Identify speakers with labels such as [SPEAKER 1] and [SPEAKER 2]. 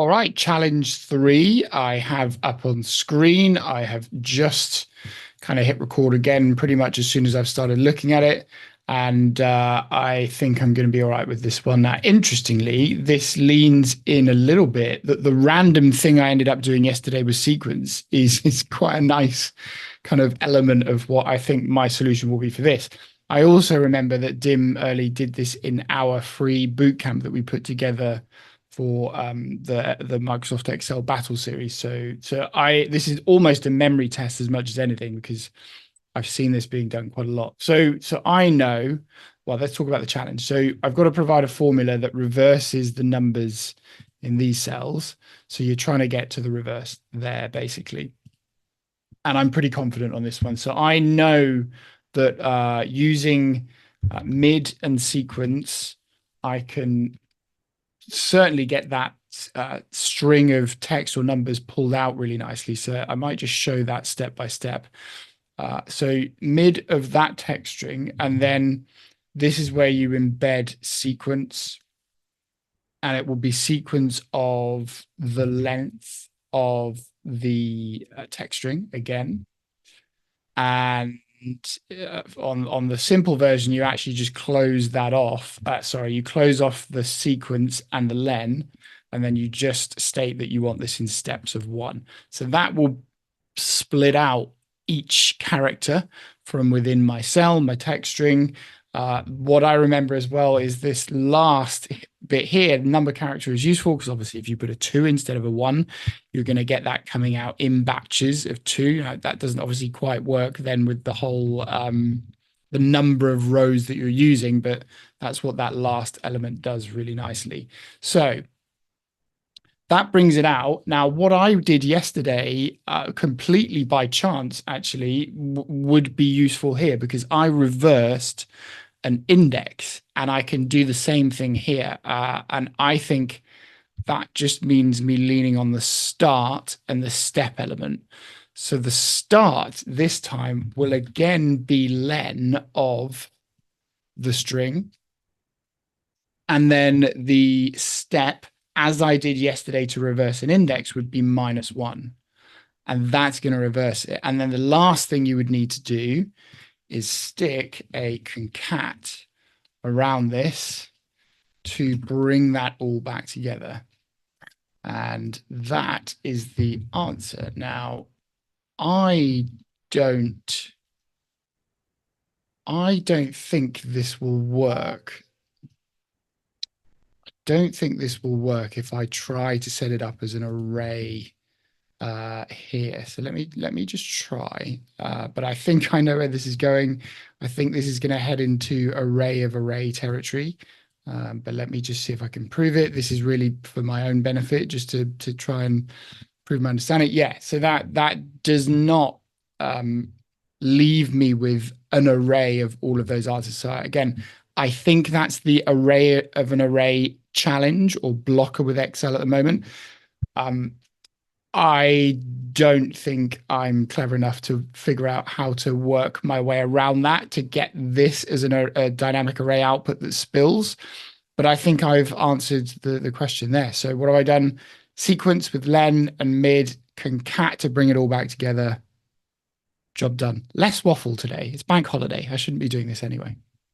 [SPEAKER 1] All right, challenge 3 I have up on screen. I have just kind of hit record again pretty much as soon as I've started looking at it. And I think I'm going to be all right with this one. Now, interestingly, this leans in a little bit that the random thing I ended up doing yesterday with sequence is quite a nice kind of element of what I think my solution will be for this. I also remember that Dim early did this in our free bootcamp that we put together for the Microsoft Excel Battle Series. So this is almost a memory test as much as anything because I've seen this being done quite a lot. So I know. Well, let's talk about the challenge. So I've got to provide a formula that reverses the numbers in these cells. So you're trying to get to the reverse there, basically. And I'm pretty confident on this one. So I know that using mid and sequence, I can certainly get that string of text or numbers pulled out really nicely. So I might just show that step by step. So mid of that text string, and then this is where you embed sequence, and it will be sequence of the length of the text string again. And on the simple version, you actually just close that off. You close off the sequence and the len, and then you just state that you want this in steps of 1. So that will split out each character from within my cell, my text string. What I remember as well is this last bit here, number character is useful because obviously if you put a 2 instead of a 1, you're going to get that coming out in batches of 2. That doesn't obviously quite work then with the whole the number of rows that you're using, but that's what that last element does really nicely. So that brings it out. Now, what I did yesterday, completely by chance, actually, would be useful here because I reversed an index, and I can do the same thing here. And I think that just means me leaning on the start and the step element. So the start this time will again be len of the string. And then the step, as I did yesterday to reverse an index, would be -1. And that's going to reverse it. And then the last thing you would need to do is stick a concat around this to bring that all back together. And that is the answer. Now, I don't think this will work. Don't think this will work if I try to set it up as an array here. So let me just try. But I think I know where this is going. I think this is going to head into array territory. But let me just see if I can prove it. This is really for my own benefit, just to try and prove my understanding. Yeah, so that does not leave me with an array of all of those answers. So again, I think that's the array of an array challenge or blocker with Excel at the moment. I don't think I'm clever enough to figure out how to work my way around that to get this as a dynamic array output that spills. But I think I've answered the question there. So what have I done? Sequence with len and mid, concat to bring it all back together. Job done. Less waffle today. It's bank holiday. I shouldn't be doing this anyway.